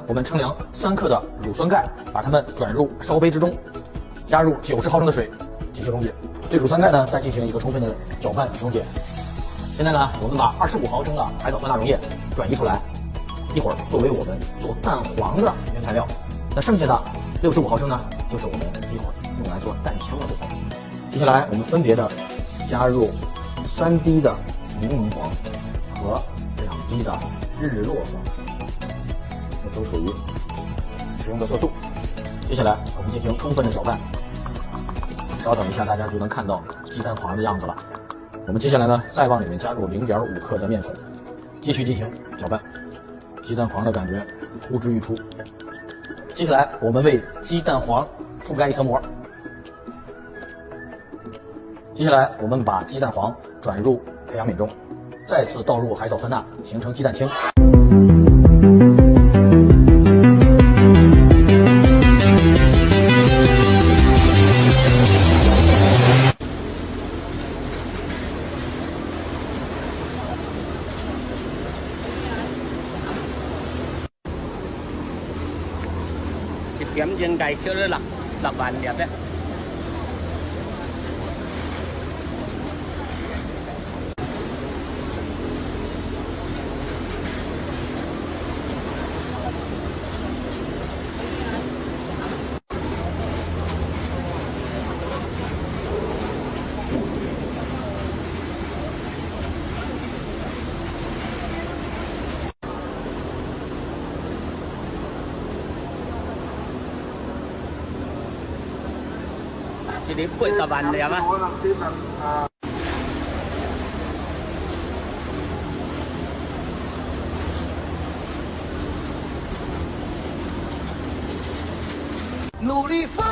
我们称量3克的乳酸钙，把它们转入烧杯之中，加入90毫升的水进行溶解。对乳酸钙呢，再进行一个充分的搅拌溶解。现在呢，我们把25毫升的海藻酸钠溶液转移出来，一会儿作为我们做蛋黄的原材料。那剩下的65毫升呢，就是我们一会儿用来做蛋清的部分。接下来我们分别的加入3滴的柠檬黄和2滴的日落黄。都属于使用的色素。接下来我们进行充分的搅拌，稍等一下，大家就能看到鸡蛋黄的样子了。我们接下来呢，再往里面加入0.5克的面粉，继续进行搅拌，鸡蛋黄的感觉呼之欲出。接下来我们为鸡蛋黄覆盖一层膜。接下来我们把鸡蛋黄转入培养皿中，再次倒入海藻酸钠，形成鸡蛋清。1點鐘計叫咗10萬入啫。这里80萬入啊！努力奋